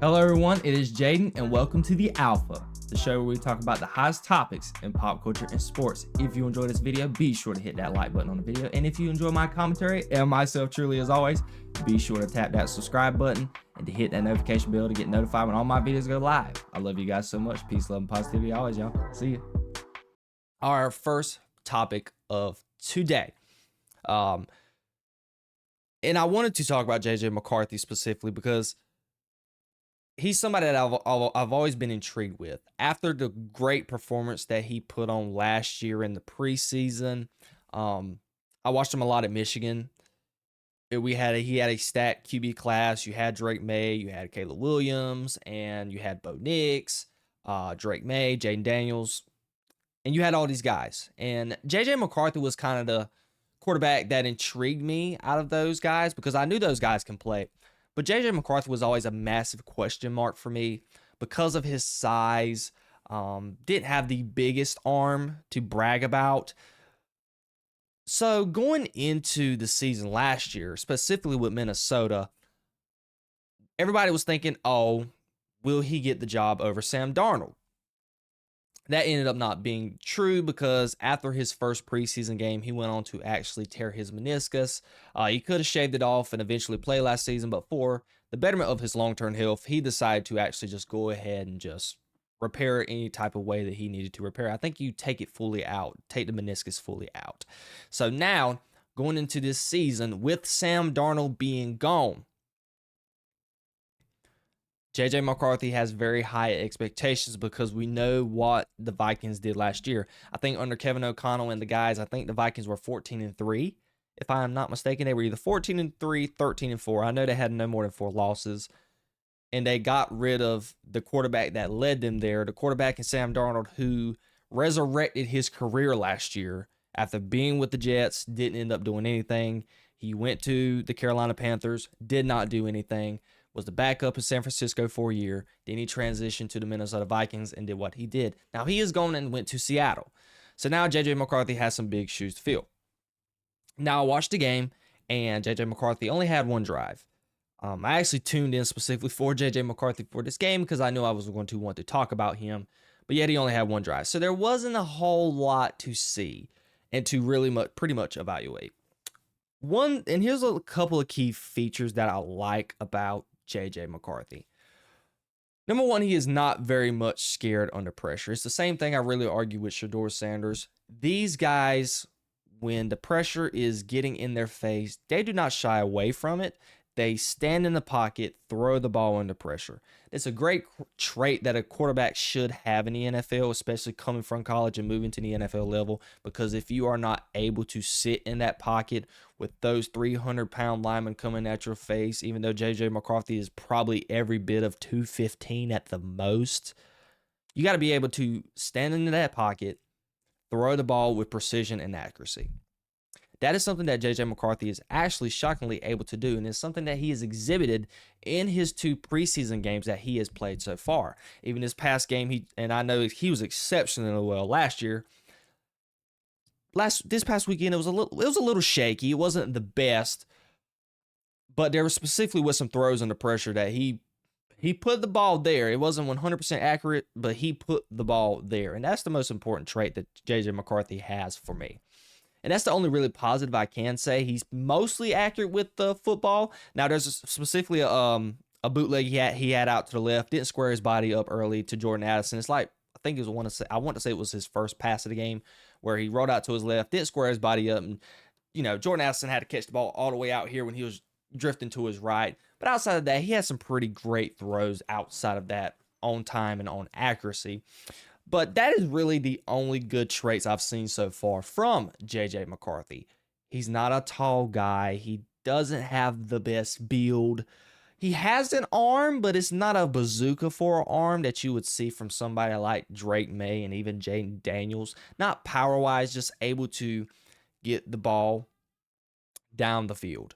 Hello everyone, it is Jayden and welcome to The Alpha, the show where we talk about the hottest topics in pop culture and sports. If you enjoyed this video, be sure to hit that like button on the video, and if you enjoy my commentary and myself truly as always, be sure to tap that subscribe button and to hit that notification bell to get notified when all my videos go live. I love you guys so much. Peace, love, and positivity always, y'all. See ya. Our first topic of today. And I wanted to talk about McCarthy specifically because he's somebody that I've always been intrigued with. After the great performance that he put on last year in the preseason, I watched him a lot at Michigan. He had a stacked QB class. You had Drake May, you had Caleb Williams, and you had Bo Nix, Drake May, Jayden Daniels, and you had all these guys. And McCarthy was kind of the quarterback that intrigued me out of those guys because I knew those guys can play. But McCarthy was always a massive question mark for me because of his size. Didn't have the biggest arm to brag about. So going into the season last year, specifically with Minnesota, everybody was thinking, oh, will he get the job over Sam Darnold? That ended up not being true because after his first preseason game, he went on to actually tear his meniscus. He could have shaved it off and eventually play last season, but for the betterment of his long-term health, he decided to actually just go ahead and just repair it any type of way that he needed to repair. I think you take it fully out, take the meniscus fully out. So now, going into this season with Sam Darnold being gone, McCarthy has very high expectations because we know what the Vikings did last year. I think under Kevin O'Connell and the guys, I think the Vikings were 14-3. If I am not mistaken, they were either 14-3, 13-4. I know they had no more than 4 losses. And they got rid of the quarterback that led them there, the quarterback in Sam Darnold, who resurrected his career last year after being with the Jets, didn't end up doing anything. He went to the Carolina Panthers, did not do anything. Was the backup in San Francisco for a year. Then he transitioned to the Minnesota Vikings and did what he did. Now he is gone and went to Seattle. So now McCarthy has some big shoes to fill. Now I watched the game and McCarthy only had one drive. I actually tuned in specifically for McCarthy for this game because I knew I was going to want to talk about him. But yet he only had one drive. So there wasn't a whole lot to see and to really pretty much evaluate. And here's a couple of key features that I like about McCarthy. Number one, he is not very much scared under pressure. It's the same thing I really argue with Shedeur Sanders. These guys, when the pressure is getting in their face, they do not shy away from it. They stand in the pocket, throw the ball under pressure. It's a great trait that a quarterback should have in the NFL, especially coming from college and moving to the NFL level, because if you are not able to sit in that pocket with those 300-pound linemen coming at your face, even though McCarthy is probably every bit of 215 at the most, you got to be able to stand into that pocket, throw the ball with precision and accuracy. That is something that McCarthy is actually shockingly able to do, and it's something that he has exhibited in his 2 preseason games that he has played so far. Even this past game, I know he was exceptionally well last year. This past weekend, it was a little shaky. It wasn't the best, but there was specifically with some throws under pressure that he put the ball there. It wasn't 100% accurate, but he put the ball there, and that's the most important trait that McCarthy has for me. And that's the only really positive I can say. He's mostly accurate with the football. Now, there's specifically a bootleg he had out to the left. Didn't square his body up early to Jordan Addison. It's like, I want to say it was his first pass of the game where he rolled out to his left, didn't square his body up. And, Jordan Addison had to catch the ball all the way out here when he was drifting to his right. But outside of that, he has some pretty great throws outside of that on time and on accuracy. But that is really the only good traits I've seen so far from McCarthy. He's not a tall guy. He doesn't have the best build. He has an arm, but it's not a bazooka for an arm that you would see from somebody like Drake May and even Jayden Daniels. Not power-wise, just able to get the ball down the field.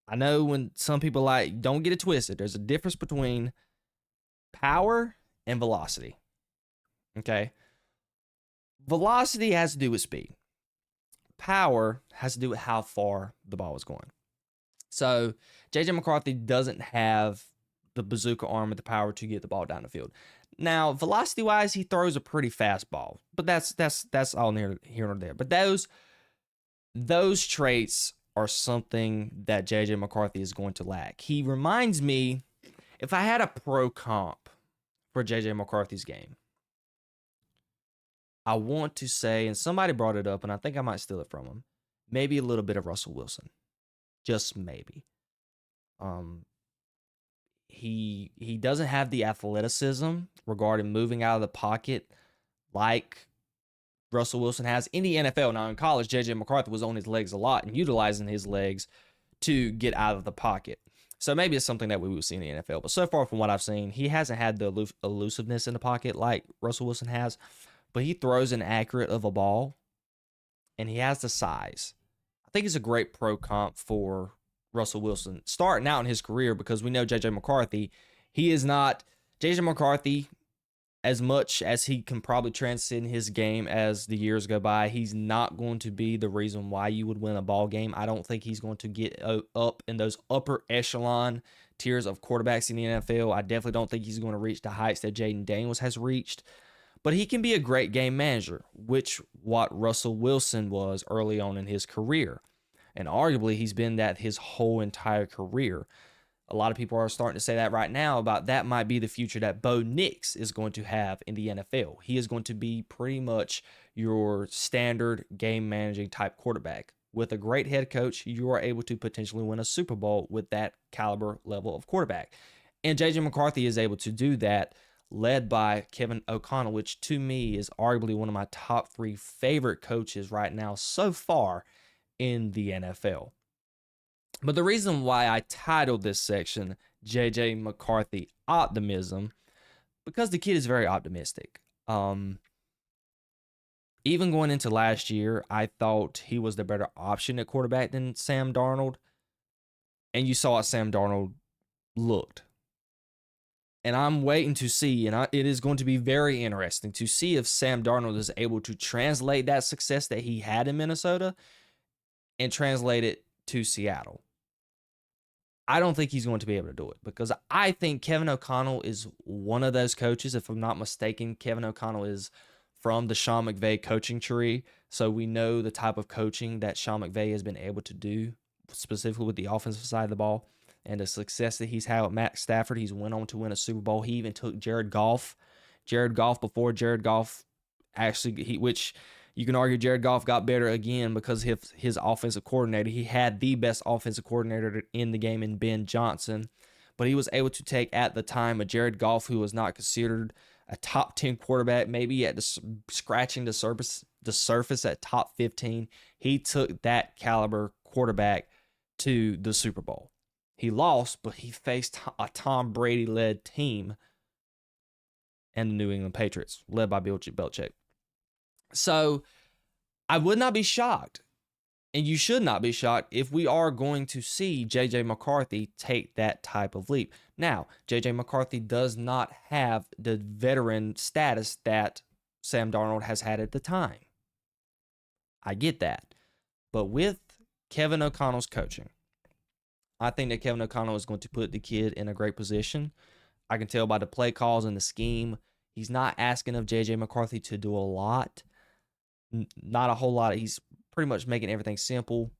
I know when some people don't get it twisted. There's a difference between power and velocity. Okay? Velocity has to do with speed. Power has to do with how far the ball is going. So, McCarthy doesn't have the bazooka arm with the power to get the ball down the field. Now, velocity wise, he throws a pretty fast ball, but that's all near here or there. But those traits are something that JJ McCarthy is going to lack. He reminds me, if I had a pro comp for JJ McCarthy's game, I want to say, and somebody brought it up, and I think I might steal it from him, maybe a little bit of Russell Wilson. Just maybe. He doesn't have the athleticism regarding moving out of the pocket like Russell Wilson has in the NFL. Now, in college, J.J. McCarthy was on his legs a lot and utilizing his legs to get out of the pocket. So maybe it's something that we will see in the NFL. But so far from what I've seen, he hasn't had the elusiveness in the pocket like Russell Wilson has. But he throws an accurate of a ball, and he has the size. I think it's a great pro comp for Russell Wilson starting out in his career, because we know J.J. McCarthy, he is not J.J. McCarthy. As much as he can probably transcend his game as the years go by, he's not going to be the reason why you would win a ball game. I don't think he's going to get up in those upper echelon tiers of quarterbacks in the NFL. I definitely don't think he's going to reach the heights that Jayden Daniels has reached. But he can be a great game manager, which what Russell Wilson was early on in his career. And arguably, he's been that his whole entire career. A lot of people are starting to say that right now about that might be the future that Bo Nix is going to have in the NFL. He is going to be pretty much your standard game managing type quarterback. With a great head coach, you are able to potentially win a Super Bowl with that caliber level of quarterback. And J.J. McCarthy is able to do that, led by Kevin O'Connell, which to me is arguably one of my top 3 favorite coaches right now so far in the NFL. But the reason why I titled this section JJ McCarthy Optimism, because the kid is very optimistic. Even going into last year, I thought he was the better option at quarterback than Sam Darnold. And you saw how Sam Darnold looked. And I'm waiting to see, and it is going to be very interesting to see if Sam Darnold is able to translate that success that he had in Minnesota and translate it to Seattle. I don't think he's going to be able to do it, because I think Kevin O'Connell is one of those coaches. If I'm not mistaken, Kevin O'Connell is from the Sean McVay coaching tree. So we know the type of coaching that Sean McVay has been able to do, specifically with the offensive side of the ball, and the success that he's had with Matt Stafford. He's went on to win a Super Bowl. He even took Jared Goff before Jared Goff actually, which you can argue Jared Goff got better again because his offensive coordinator. He had the best offensive coordinator in the game in Ben Johnson, but he was able to take, at the time, a Jared Goff who was not considered a top 10 quarterback, maybe at scratching the surface at top 15. He took that caliber quarterback to the Super Bowl. He lost, but he faced a Tom Brady-led team and the New England Patriots, led by Bill Belichick. So I would not be shocked, and you should not be shocked, if we are going to see J.J. McCarthy take that type of leap. Now, J.J. McCarthy does not have the veteran status that Sam Darnold has had at the time. I get that. But with Kevin O'Connell's coaching, I think that Kevin O'Connell is going to put the kid in a great position. I can tell by the play calls and the scheme. He's not asking of J.J. McCarthy to do a lot. Not a whole lot. He's pretty much making everything simple.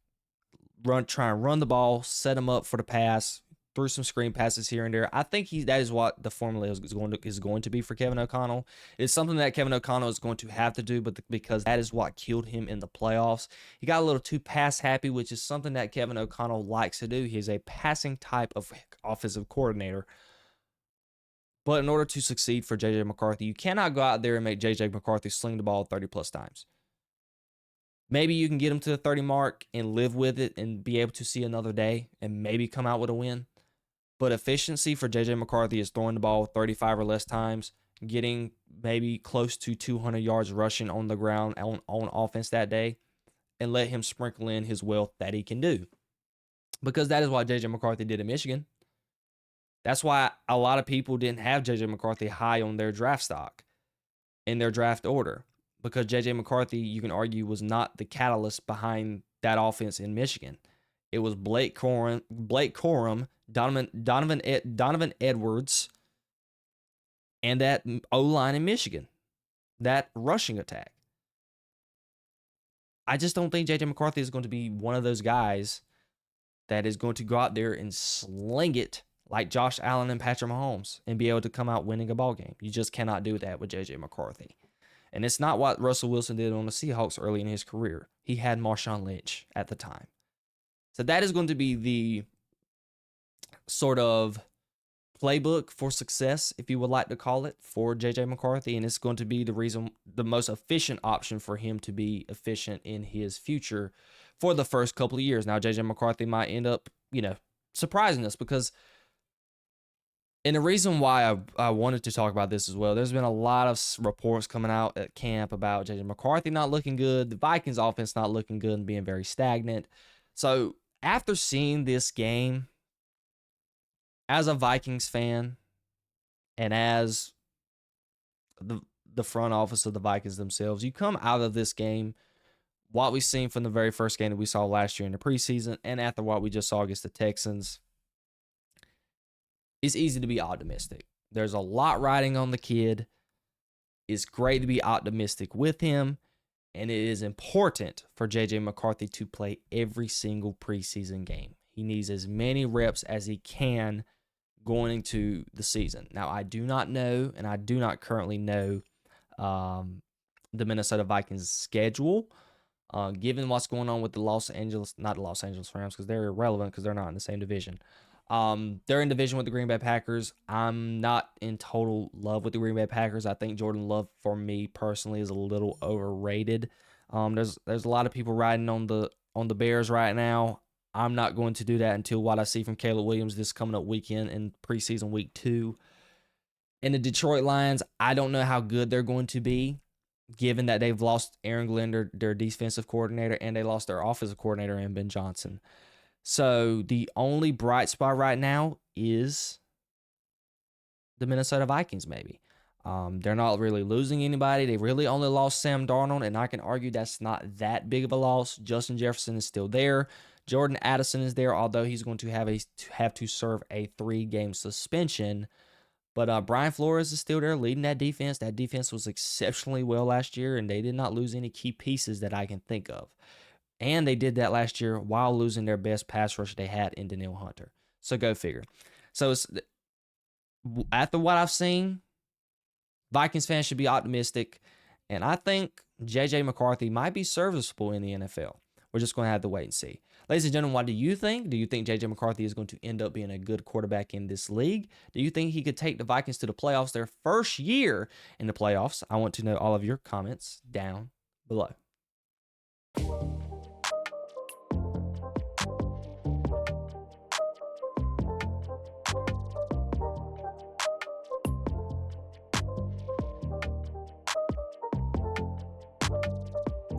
Try and run the ball, set him up for the pass, through some screen passes here and there. I think that is what the formula is going to be for Kevin O'Connell. It's something that Kevin O'Connell is going to have to do, but because that is what killed him in the playoffs. He got a little too pass happy, which is something that Kevin O'Connell likes to do. He's a passing type of offensive coordinator. But in order to succeed for J.J. McCarthy, you cannot go out there and make J.J. McCarthy sling the ball 30-plus times. Maybe you can get him to the 30 mark and live with it and be able to see another day and maybe come out with a win. But efficiency for J.J. McCarthy is throwing the ball 35 or less times, getting maybe close to 200 yards rushing on the ground on offense that day, and let him sprinkle in his wealth that he can do. Because that is what J.J. McCarthy did in Michigan. That's why a lot of people didn't have J.J. McCarthy high on their draft stock, in their draft order. Because J.J. McCarthy, you can argue, was not the catalyst behind that offense in Michigan. It was Blake Corum, Donovan Edwards, and that O-line in Michigan, that rushing attack. I just don't think J.J. McCarthy is going to be one of those guys that is going to go out there and sling it like Josh Allen and Patrick Mahomes and be able to come out winning a ball game. You just cannot do that with J.J. McCarthy. And it's not what Russell Wilson did on the Seahawks early in his career. He had Marshawn Lynch at the time. So that is going to be the sort of playbook for success, if you would like to call it, for J.J. McCarthy. And it's going to be the most efficient option for him to be efficient in his future for the first couple of years. Now, J.J. McCarthy might end up, surprising us because, and the reason why I wanted to talk about this as well, there's been a lot of reports coming out at camp about J.J. McCarthy not looking good, the Vikings offense not looking good and being very stagnant. So after seeing this game, as a Vikings fan and as the front office of the Vikings themselves, you come out of this game, what we've seen from the very first game that we saw last year in the preseason and after what we just saw against the Texans, it's easy to be optimistic. There's a lot riding on the kid. It's great to be optimistic with him, and it is important for J.J. McCarthy to play every single preseason game. He needs as many reps as he can going into the season. Now, I do not know, and I do not currently know the Minnesota Vikings schedule. Given what's going on with the Los Angeles Rams, because they're irrelevant because they're not in the same division. They're in division with the Green Bay Packers. I'm not in total love with the Green Bay Packers. I think Jordan Love, for me personally, is a little overrated. There's a lot of people riding on the Bears right now. I'm not going to do that until what I see from Caleb Williams this coming up weekend in preseason week 2. In the Detroit Lions, I don't know how good they're going to be, given that they've lost Aaron Glenn, their defensive coordinator, and they lost their offensive coordinator in Ben Johnson. So the only bright spot right now is the Minnesota Vikings, maybe. They're not really losing anybody. They really only lost Sam Darnold, and I can argue that's not that big of a loss. Justin Jefferson is still there. Jordan Addison is there, although he's going to have to serve a 3-game suspension. But Brian Flores is still there leading that defense. That defense was exceptionally well last year, and they did not lose any key pieces that I can think of. And they did that last year while losing their best pass rush they had in Danielle Hunter. So go figure. So after what I've seen, Vikings fans should be optimistic. And I think J.J. McCarthy might be serviceable in the NFL. We're just going to have to wait and see. Ladies and gentlemen, what do you think? Do you think J.J. McCarthy is going to end up being a good quarterback in this league? Do you think he could take the Vikings to the playoffs their first year in the playoffs? I want to know all of your comments down below.